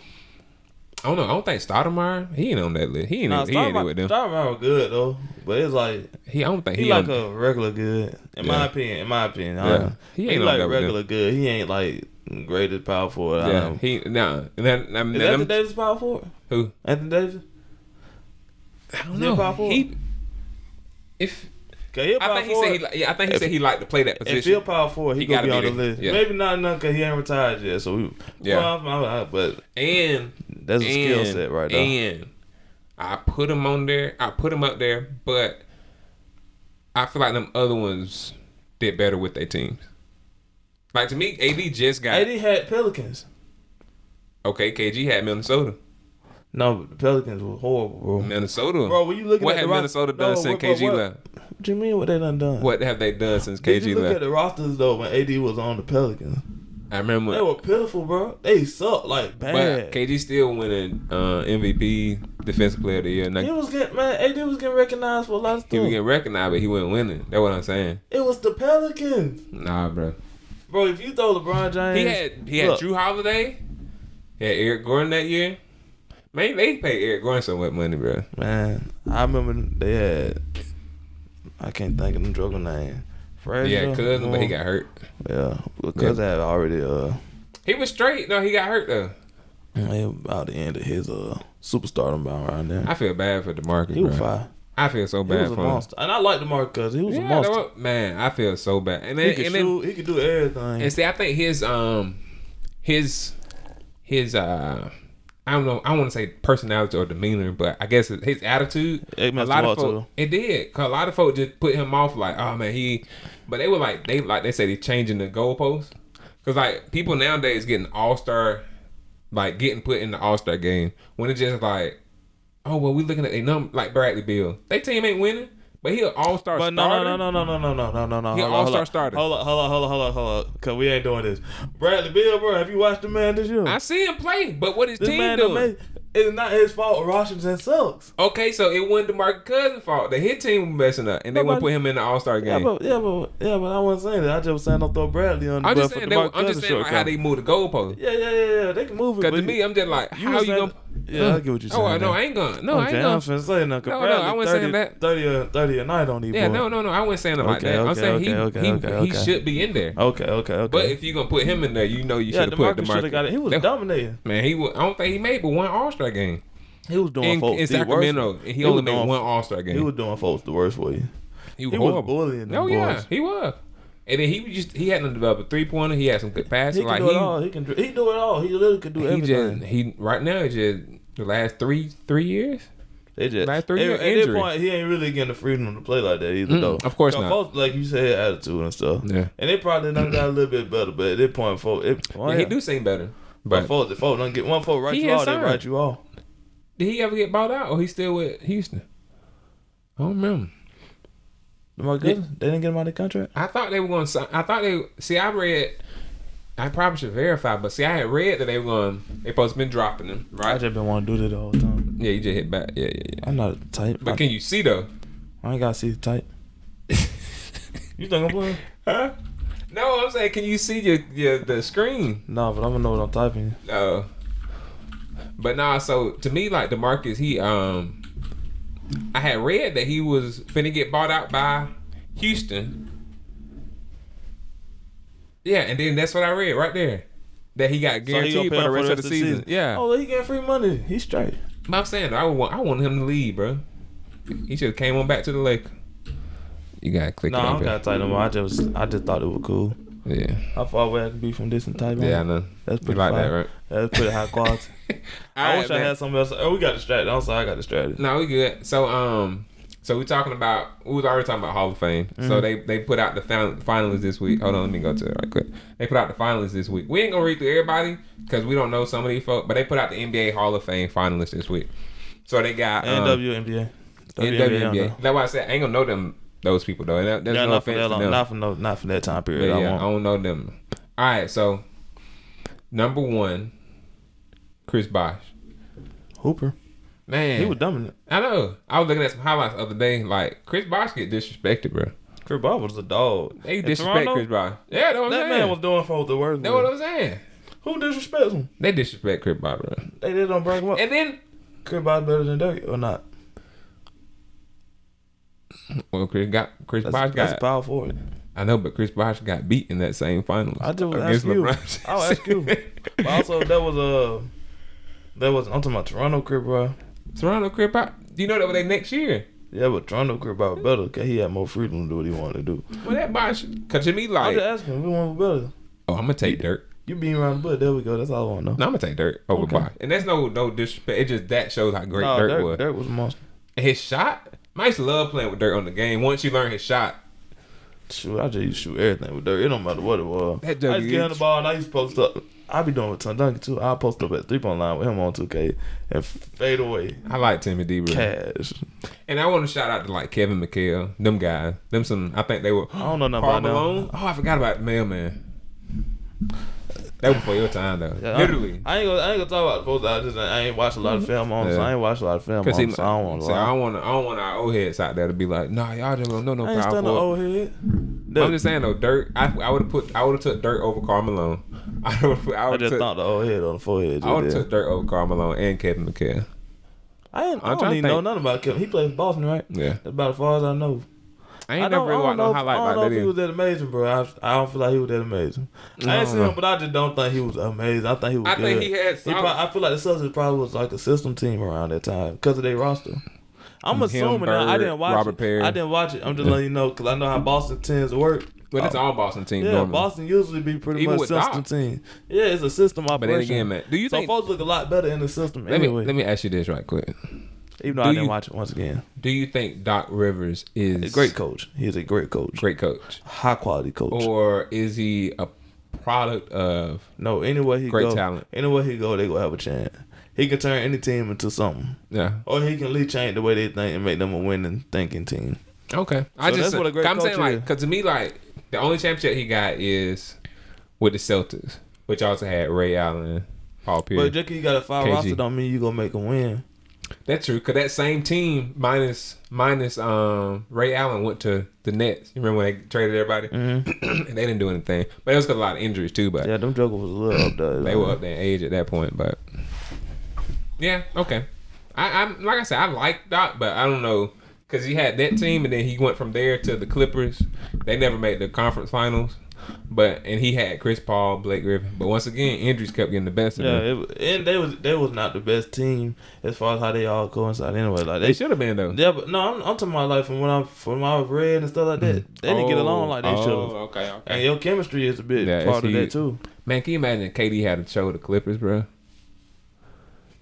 I don't know. I don't think Stoudemire. He ain't on that list. He ain't with them. Stoudemire was good though, but it's like I don't think he like a regular good. In my opinion. Yeah. He ain't like regular good. He ain't like greatest power forward. Yeah. Is Anthony Davis power forward? Who? Anthony Davis. I don't know. Power forward? I think he said he liked to play that position. If he'll power forward, he gonna be on the list. Yeah. Maybe not enough because he ain't retired yet. So but that's a skill set right there. And I put him on there. I put him up there, but I feel like them other ones did better with their teams. Like to me, AD just got. AD had Pelicans. Okay, KG had Minnesota. No, but the Pelicans were horrible, bro. Minnesota. Bro, when you looking what at have Minnesota done since KG left? What do you mean what they done? What have they done since KG left? Did you look at the rosters, though, when AD was on the Pelicans? I remember. They were pitiful, bro. They sucked, like, bad. But KG still winning MVP, Defensive Player of the Year. He was getting, AD was getting recognized for a lot of stuff. He was getting recognized, but he wasn't winning. That's what I'm saying. It was the Pelicans. Nah, bro. Bro, if you throw LeBron James. He had Drew Holiday. He had Eric Gordon that year. Man, they paid Eric Gordon so much money, bro. Man, I remember they had. I can't think of them joker name. Frazier. Yeah, Cousin, but he got hurt. Yeah, because had already. He was straight. No, he got hurt though. He was about the end of his superstardom bound right there. I feel bad for DeMarcus. He was fine. I feel so bad for him. He was a monster, and I like DeMarcus because he was a monster. Man, I feel so bad. And then, he could do everything. And see, I think his I don't know. I don't want to say personality or demeanor, but I guess his attitude. It messed him up too. It did, cause a lot of folks just put him off like, oh man, But they were like they say they changing the goalposts, cause like people nowadays getting all-star, like getting put in the all-star game when it's just like, oh well, we looking at a number like Bradley Beal. They team ain't winning. But he an all-star starter. No. He an all-star starter. Hold up. Because we ain't doing this. Bradley Beal, bro, have you watched the man this year? I see him play, but what his team doing? It's not his fault. Washington sucks. Okay, so it wasn't DeMarcus Cousins' fault that his team was messing up, and they want to put him in the All-Star game. Yeah, but I wasn't saying that. I just was saying don't throw Bradley on the I'm just saying like how they move the goalpost. Yeah. They can move it. Because to me, I'm just like, how you gonna? Yeah, I get what you're saying. Oh, no, I ain't gonna. No, I ain't gonna. I'm finna say nothing. No, I wasn't saying that. 30 a night on these boys. Yeah, no, I wasn't saying it like that. I'm saying he should be in there. Okay. But if you're gonna put him in there, you know you should have put DeMarcus. Got it. He was dominating. Man, I don't think he made but one All-Star game. He was doing folks in Sacramento. He only made one All-Star game. He was doing folks the worst for you. He was bullying them boys. Yeah, he was. And then he hadn't developed a 3-pointer. He had some good passes. He can do it all. He do it all. He literally could do everything. Right now it's just the last three years. They just last 3 years at injury. that point, he ain't really getting the freedom to play like that either, though. Of course not. Folks, like you said, attitude and stuff. Yeah. And they probably done got a little bit better, but at that point, he do seem better. But folks don't get one folk right you off, they write you off. Did he ever get bought out, or he still with Houston? I don't remember. They didn't get him out of the contract? I thought they were going to. I read. I probably should verify, but I had read that they supposed to been dropping him, right? I just been wanting to do that the whole time. Yeah, you just hit back. Yeah. I'm not a type. But can you see though? I ain't got to see the type. You think I'm playing? Huh? No, I'm saying, can you see the screen? No, but I'm gonna know what I'm typing. But nah, so to me, like DeMarcus, I had read that he was finna get bought out by Houston. Yeah, and then that's what I read right there. That he got guaranteed for the rest of the season. Yeah. Oh, he getting free money. He's straight. But I'm saying, I want him to leave, bro. He should have came on back to the Lakers. You gotta click it. No, I don't gotta type no more. I just thought it was cool. Yeah. How far away I can be from this and type? Yeah, I know. That's pretty like fine. that, right? That's pretty high quality. I wish I had something else. Oh, we got distracted. I'm sorry, I got distracted. No, we good. So So we was already talking about Hall of Fame. Mm-hmm. So they put out the finalists this week. Hold on, let me go to it right quick. They put out the finalists this week. We ain't gonna read through everybody because we don't know some of these folks, but they put out the NBA Hall of Fame finalists this week. So they got WNBA. WNBA. That's why I said I ain't gonna know those people though. And there's no offense to them. Not for that time period. But I don't know them. All right, so number 1, Chris Bosh. Hooper. Man, he was dominant. I know. I was looking at some highlights the other day. Like Chris Bosh get disrespected, bro. Chris Bosh was a dog. They disrespect Chris Bosh. Yeah, that's what I'm saying. That man was doing for the worst. That's what I'm saying. Who disrespects him? They disrespect Chris Bosh, bro. They did on break him up. And then Chris Bosh better than Dirk or not? Well, Chris Bosh got. That's power forward. I know, but Chris Bosh got beat in that same finals. I just ask you. I'll ask you. But also, I'm talking about Toronto Chris Bosh. Toronto Chris Bosh. You know that was their next year. Yeah, but Toronto Chris Bosh better because he had more freedom to do what he wanted to do. Well, that Bosh, because to me, like, I'm just asking, we want better. Oh, I'm gonna take Dirk. You being around the bush, there we go. That's all I want to know. No, I'm gonna take Dirk over Bosh, and that's no disrespect. It just that shows how great Dirk was. Dirk was a monster. And his shot. I used to love playing with Dirk on the game. Once you learn his shot. Shoot, I just used to shoot everything with Dirk. It don't matter what it was. I used to get on the ball and I used to post up. I be doing with Tim Duncan too. I'll post up at 3-point line with him on 2K and fade away. I like Timmy D. Bro. Cash. And I want to shout out to like Kevin McHale. Them guys. I think they were. I don't know nothing about them. Oh, I forgot about the mailman. That was before your time though. Yeah, literally. I ain't gonna talk about the post. I ain't watched a lot of film on. So I ain't watched a lot of film on. So I don't want to. I don't want our old heads out there to be like, nah, y'all just don't know no power. I ain't still no old head. I'm just saying though, Dirk. I would have took Dirk over Karl Malone. I just thought the old head on the forehead. I would have took Dirk over Karl Malone and Kevin McHale. I don't even know nothing about Kevin. He plays for Boston, right? Yeah. That's about as far as I know. I ain't never really watched no highlight like that. I don't know if he was either. that amazing, bro. I don't feel like he was that amazing. I ain't seen him, but I just don't think he was amazing. I think he was good. Think he had I feel like the Celtics probably was like a system team around that time because of their roster. I'm assuming that I didn't watch Robert Perry. I didn't watch it. I'm just letting you know because I know how Boston tends to work. But it's all Boston teams. Yeah, normally. Boston usually be pretty Even much system team. Yeah, it's a system operation. But then again, man, do you think folks look a lot better in the system? Let me ask you this right quick. Even though I didn't watch it once again. Do you think Doc Rivers is a great coach? He is a great coach. Great coach. High quality coach. Or is he a product of anywhere he great talent? Anywhere he go, they gonna have a chance. He can turn any team into something. Yeah. Or he can at least change the way they think and make them a winning thinking team. Okay. That's what a great coach is. Like, because to me, like, the only championship he got is with the Celtics, which also had Ray Allen, Paul Pierce. But just 'cause you got a 5 roster don't mean you gonna make them win. That's true, because that same team minus Ray Allen went to the Nets. You remember when they traded everybody? Mm-hmm. And they didn't do anything. But it was because a lot of injuries too. But yeah, them jokers was a little up there. They were up there in age at that point. But yeah, okay. I like I said, I like Doc, but I don't know. Because he had that team, and then he went from there to the Clippers. They never made the conference finals. And he had Chris Paul, Blake Griffin. But once again, injuries kept getting the best of them. And they was not the best team as far as how they all coincide anyway. Like they should have been though. Yeah, but no, I'm talking about like from when I was read and stuff like that. They didn't get along like they should have. Okay. And your chemistry is a big part of that too. Man, can you imagine KD had a show with the Clippers, bro?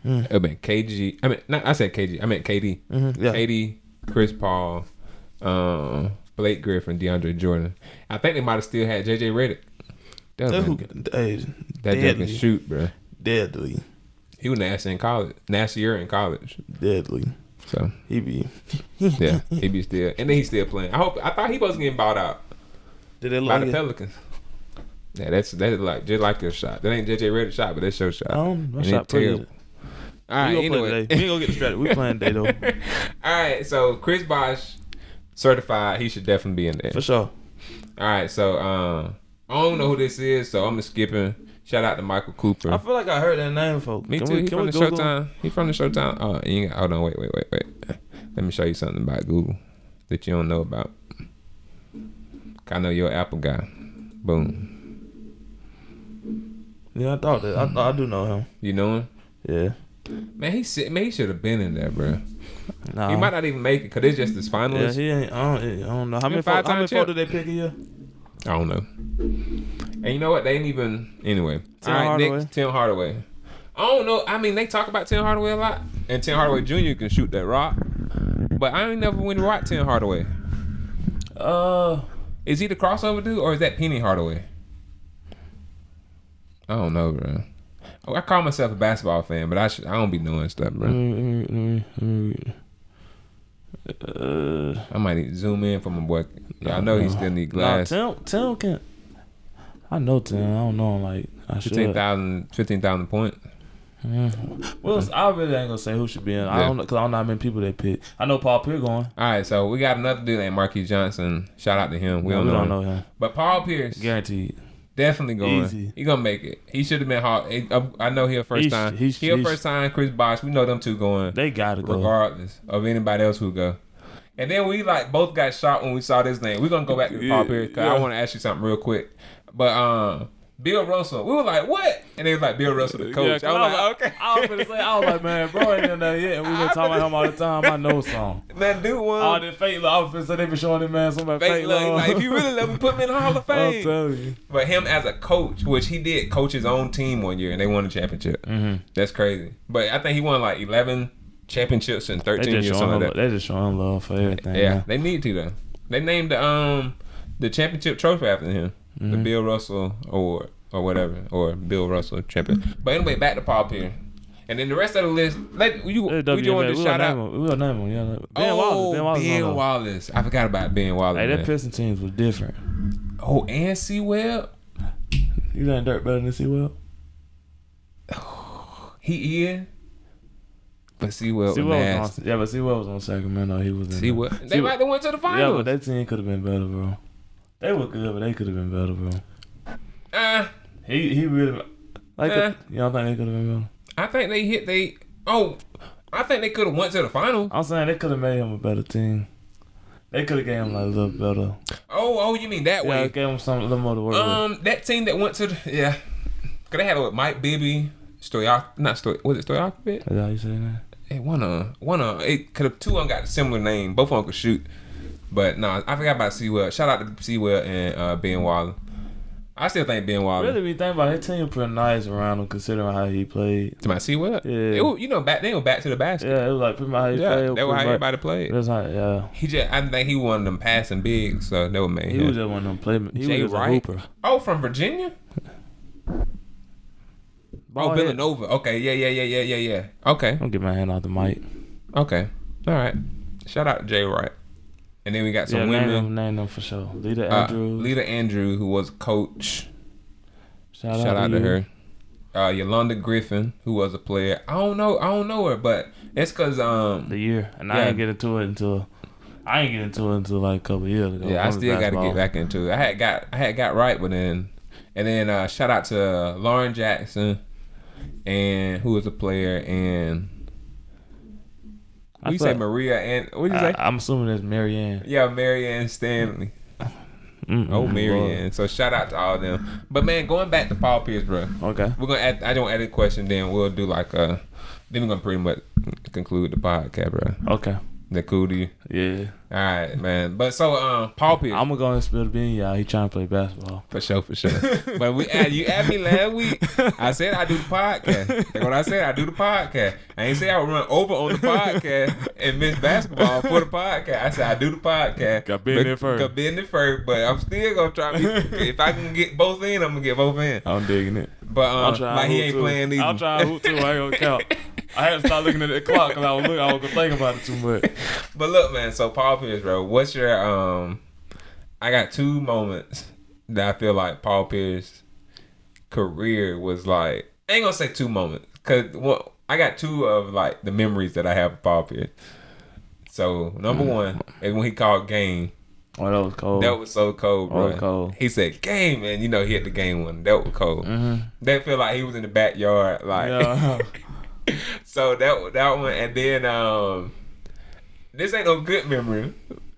It would been KG. I said KG. I meant KD. Mm-hmm. Yeah. KD, Chris Paul, Blake Griffin, DeAndre Jordan. I think they might have still had JJ Redick. That dude can shoot, bro. Deadly. He was nastier in college. Deadly. So he be still, and then he's still playing. I thought he wasn't getting bought out. Did they by the Pelicans? Yeah, that's like just like your shot. That ain't JJ Redick's shot, but that's your shot. My shot terrible. All right, anyway, we ain't gonna get distracted. We playing today though. All right, so Chris Bosh certified. He should definitely be in there for sure. All right, so I don't know who this is, so I'm skipping. Shout out to Michael Cooper. I feel like I heard that name, folks. Me too. He from the Showtime. He from the Showtime. Oh, you got, hold on, wait. Let me show you something about Google that you don't know about. I know you're an Apple guy. Boom. Yeah, I thought that. I do know him. You know him? Yeah. Man, he should have been in there, bro. Nah. He might not even make it because it's just his finals. Yeah, he ain't. I don't know. How many folks did they pick a year? I don't know. And you know what? They ain't even. Anyway. Next, Tim Hardaway. I don't know. I mean, they talk about Tim Hardaway a lot. And Tim Hardaway Jr. can shoot that rock. but I ain't never went to watch Tim Hardaway. Is he the crossover dude or is that Penny Hardaway? I don't know, bro. I call myself a basketball fan, but I don't be knowing stuff, bro. I might need to zoom in for my boy. Yeah, I know he still need glass. Tim can. I know Tim. I don't know him like I 15,000 points. Well, I really ain't gonna say who should be in. I don't know because I don't know how many people they pick. I know Paul Pierce going. All right, so we got another dude named Marquise Johnson. Shout out to him. We don't know him. But Paul Pierce, guaranteed, definitely going. Easy. He gonna make it. He should have been hard. I know he'll first time. He'll first time. Chris Bosh. We know them two going. They gotta go regardless of anybody else who go. And then we both got shot when we saw this name. We're gonna go back to Paul Pierce because I want to ask you something real quick. But Bill Russell, we were like, what? And they was like, Bill Russell, the coach. Yeah, I was like, okay. I was like, man, bro ain't done that yet. And we been talking about him all the time. I know some. That dude one. All that fake love. I was they been showing him, man, some fake love. Like, if you really love him, put him in the Hall of Fame. I'm telling you. But him as a coach, which he did coach his own team one year, and they won a championship. Mm-hmm. That's crazy. But I think he won like 11 championships in 13 years. Something like that. They just showing love for everything. Yeah, man. They need to, though. They named the championship trophy after him. Mm-hmm. The Bill Russell Award. Or whatever, or Bill Russell champion. But anyway, back to Paul Pierce. And then the rest of the list, we just want to shout out. We'll name him. Yeah. Ben Wallace. I forgot about Ben Wallace. Hey, that Pistons teams was different. Oh, and C. Webb. You ain't dirt better than C. Webb? He is. But C. Webb was nasty. Yeah, but C. Webb was on Sacramento. He was in C. Webb. They might have went to the finals. Yeah, but that team could have been better, bro. They were good, but they could have been better, bro. He really you don't think they could have been better? I think I think they could have went to the final. I'm saying they could have made him a better team. They could have gave him like a little better. Oh, you mean that way? Yeah, gave him a little more to work with. That team that went to cause they had Mike Bibby, was it Stojakovic? Is that how you saying that? It it could have two of them got a similar name. Both of them could shoot, but no, I forgot about C-Well. Shout out to C-Well and Ben Wallace. I still think Ben Wallace. Really, we think about his team pretty nice around him, considering how he played. To my C-Well? Yeah. Back then, back to the basket. Yeah, it was like pretty much how he played. That was how everybody played. That's how, I think he one of them passing bigs, so that was made him. He was just one of them playmakers. He was a hooper. Oh, from Virginia? Villanova. Okay, yeah. Okay. Don't get my hand out the mic. Okay. All right. Shout out to Jay Wright. And then we got some women. Name them for sure. Lita Andrews, who was a coach. Shout out to her. Yolanda Griffin, who was a player. I don't know her, but it's because the year, and I didn't get into it until like a couple years ago. Yeah, I still got to get back into it. I had got right, but then shout out to Lauren Jackson, and who was a player, and you say Maria and what did you say? I'm assuming it's Marianne. Yeah, Marianne Stanley. Marianne. So shout out to all of them. But man, going back to Paul Pierce, bro. Okay. We're gonna add. I don't add a question. Then we'll do then we're gonna pretty much conclude the podcast, bro. Okay. That cool to you? Yeah. All right, man. But so Paul Pierce. I'm gonna go and spill the bean, y'all. He trying to play basketball. For sure. But you asked me last week. I said I do the podcast. That's what I said. I do the podcast. I ain't say I would run over on the podcast and miss basketball for the podcast. I said I do the podcast. Got been there first. But I'm still gonna try. If I can get both in, I'm gonna get both in. I'm digging it. But like he ain't playing either. I'm trying to hoop too. I ain't gonna count. I had to start looking at the clock because I was gonna think about it too much. But look, man. So Paul Pierce, bro. What's your I got two moments that I feel like Paul Pierce's career was like. I ain't gonna say two moments because I got two of like the memories that I have of Paul Pierce. So number one is when he called game. Oh, that was cold. That was so cold, bro. That was cold. He said game, man. He hit the game one. That was cold. Mm-hmm. That felt like he was in the backyard, like. Yeah. So that one, and then this ain't no good memory.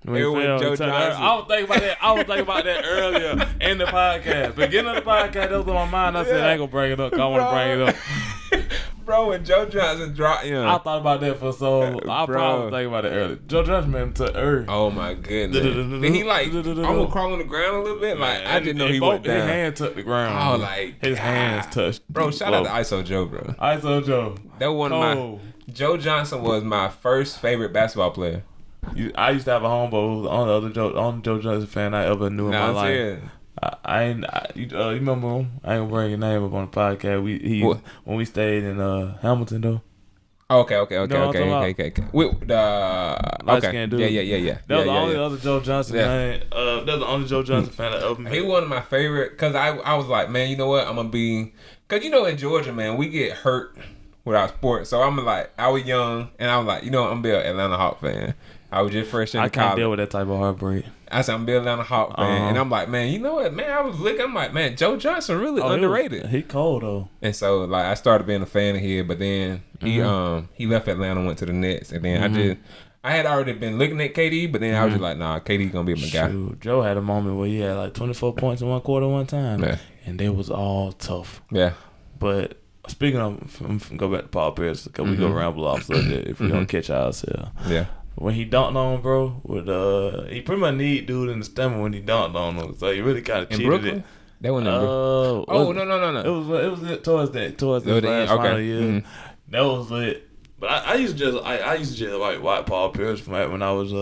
It was Joe Johnson. I was thinking about that earlier in the podcast. Beginning of the podcast, that was on my mind. I said I ain't gonna bring it up. I want to bring it up. Bro, when Joe Johnson dropped, I thought about that for so long. I probably was thinking about it earlier. Joe Johnson made him to earth. Oh my goodness. Then he almost crawl on the ground a little bit. Like I didn't know he went down. His hand touched the ground. Oh, like his hands touched. Bro, shout out to ISO Joe, bro. ISO Joe. That one of my. Joe Johnson was my first favorite basketball player. I used to have a homeboy who was the only Joe Johnson fan I ever knew in my life. You remember him? I ain't gonna bring your name up on the podcast. When we stayed in Hamilton though. Okay. With Light skinned dude. Yeah. That was the only other Joe Johnson man. That was the only Joe Johnson fan I ever met. He one of my favorite because I was like, man, you know what? I'm gonna be because in Georgia, man, we get hurt with our sports. So I'm like, I was young and I was like, I'm gonna be an Atlanta Hawk fan. I was just fresh in college. I can't deal with that type of heartbreak. I said, I'm a Atlanta Hawk fan. And I'm like, man, you know what, man? I was looking, I'm like, man, Joe Johnson really underrated. He cold, though. And so, like, I started being a fan of his, but then he left Atlanta, went to the Nets. And then I had already been looking at KD, but then I was just like, nah, KD gonna be my guy. Shoot, Joe had a moment where he had like 24 points in one quarter one time. Yeah. And they was all tough. Yeah. But speaking of, I'm gonna go back to Paul Pierce, because we go ramble off so that if we don't catch ourselves. Yeah. When he dunked on him, bro, he pretty much need dude in the stomach when he dunked on him. So he really kind of cheated Brooklyn? it. That wasn't in Brooklyn. No. It was towards the last final year. Mm-hmm. That was lit. But I used to just like watch Paul Pierce from when I was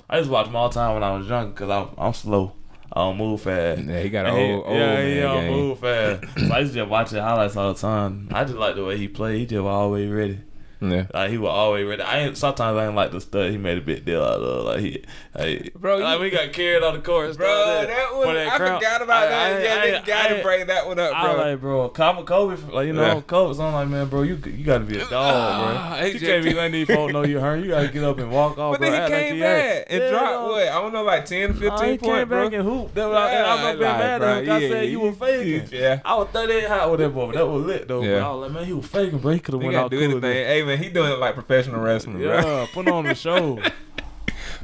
I used to watch him all the time when I was young because I'm slow. I don't move fast. Yeah, he got a old man. He don't move fast. So I used to just watch his highlights all the time. I just like the way he played. He just was always ready. Yeah. Like he was always ready. Sometimes I ain't like the stuff he made a big deal out of. We got carried on the court. Bro, I forgot about that. Yeah, they gotta bring that one up, bro. I like, bro, Kobe, Kobe's on like, man, bro, you gotta be a dog, bro. You can't be letting these folks know you're hurt. You gotta get up and walk off, bro. But then he came back and dropped what? I don't know, like 10, 15 points, bro. He came back and hooped. I'm not being mad at him. I said you were faking. Yeah. I was 38 hot with that boy, but that was lit though. I was like, man, he was faking, bro. He could have went out cool. Hey, man, he doing it like professional wrestling, bro. Yeah, put on the show.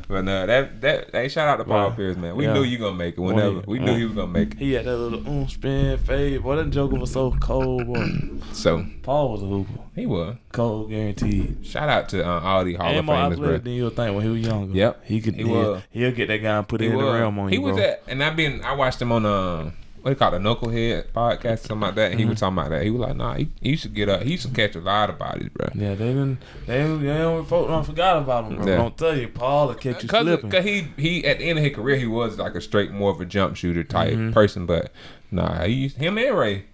But no, that shout out to Paul Pierce, man. We knew you gonna make it whenever. We knew he was gonna make it. He had that little spin fade. Boy, that joker was so cold, boy. So Paul was a hooper. He was cold, guaranteed. Shout out to all the Hall of Famers, bro. And more than you'll think when he was younger. Yep, he'll get that guy and put it in the realm on you, bro. He was and I watched him on what they call the Knucklehead podcast, something like that. And he was talking about that. He was like, nah, he used to get up. He used to catch a lot of bodies, bro. Yeah, folk don't forgot about him, bro. Yeah. Don't tell you, Paul will catch you slipping. Because he at the end of his career, he was like a straight, more of a jump shooter type person. But nah, him and Ray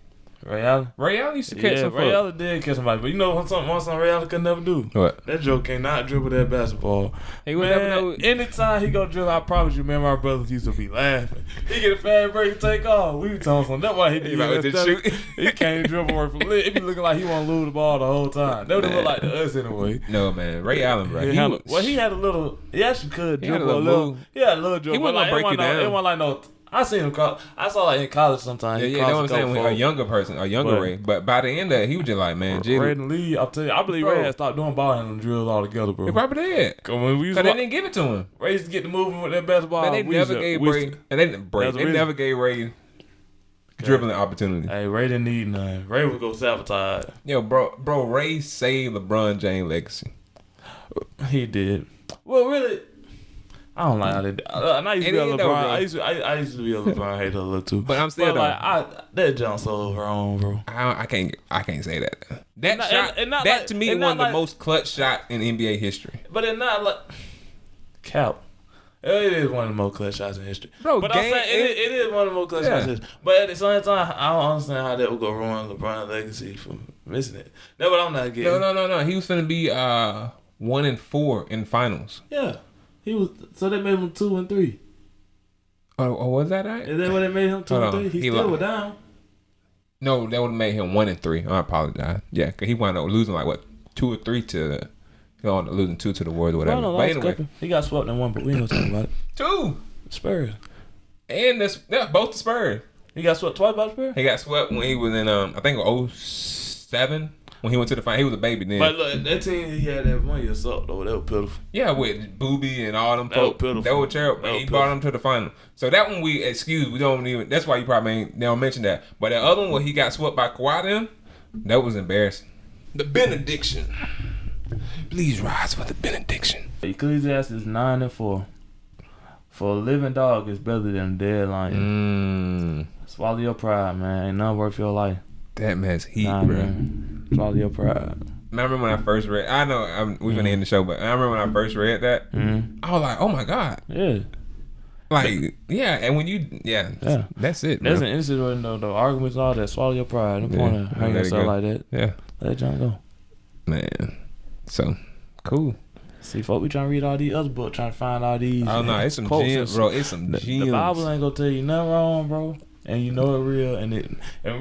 Allen used to catch some Ray Allen did catch somebody. But you know one something Ray Allen could never do? What? That joke cannot dribble that basketball. He would never know. Anytime he go dribble, I promise you, man, my brothers used to be laughing. He get a fast break and take off. We telling him that's why he be like shoot. He can't dribble worth for lit. It be looking like he want to lose the ball the whole time. That would look like to us anyway. No, man. Ray Allen, bro. He had a little. He actually could dribble a little. He had a little dribble. He wasn't gonna break you down. It wasn't like no. I seen him. I saw like in college sometimes. Yeah, that's what I'm saying. A younger person, a younger Ray. But by the end of it, he was just like, man, Ray in the league. I'll tell you, I believe Ray had stopped doing ball handling drills altogether, bro. He probably did. Because they didn't give it to him. Ray used to get the movement with that basketball. They never gave Ray. They never gave Ray dribbling opportunity. Hey, Ray didn't need none. Ray would go sabotage. Yo, bro, Ray saved LeBron James' legacy. He did. Well, really. I don't like how they do. I used to be a LeBron. I used to be a LeBron hater a little too. But I'm still that jump so wrong, bro. I can't say that. That to me is one of the most clutch shot in NBA history. But it's not like cap. It is one of the most clutch shots in history. Bro, but I'm saying it is one of the most clutch shots in history. But at the same time, I don't understand how that would go ruin LeBron's legacy from missing it. That's what I'm not getting. No. He was finna be 1-4 in finals. Yeah. He was, so that made him 2-3. Oh, was that right? Is that what it made him 2-3? He still was down. No, that would have made him 1-3. I apologize. Yeah, because he wound up losing like 2 or 3 to, losing 2 to the Warriors or whatever. No, but anyway, he got swept in one, but we ain't gonna talk about it. 2 Spurs, and both the Spurs. He got swept twice by the Spurs. He got swept when he was in I think 07. When he went to the final, he was a baby then. But look, that team he had that 1 year sucked though. That was pitiful. Yeah, with Booby and all them folks. That was pitiful. That was terrible. He brought them to the final. So that one we don't even. That's why you probably they don't mention that. But the other one where he got swept by Kawhi, then that was embarrassing. The benediction. Please rise for the benediction. Ecclesiastes 9:4. For a living dog is better than a dead lion. Swallow your pride, man. Ain't nothing worth your life. That man's heat, bro. Man. Swallow your pride. remember when I first read. I know we've been in the show, but I remember when I first read that. I was like, oh my god. Yeah. Like, yeah, and when you, that's it. That's an incident though. Arguments, all that. Swallow your pride. No point of hurting yourself like that. Yeah, let John go. Man, so cool. See, folks, we trying to read all these other books, trying to find all these. Oh no, it's some gems, bro. It's some gems. The Bible ain't gonna tell you nothing wrong, bro. And you know it real. And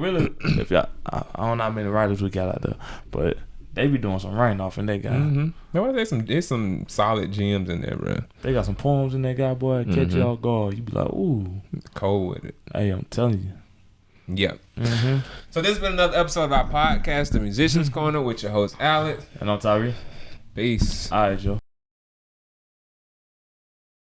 really, if y'all, I don't know how many writers we got out there, but they be doing some writing off in that guy. No, there's some solid gems in there, bro. They got some poems in that guy, boy. Catch you off guard. You be like, ooh, cold with it. Hey, I'm telling you. Yep. So this has been another episode of our podcast, The Musicians Corner, with your host Alex. And I'm Tyree. Peace. All right, Joe.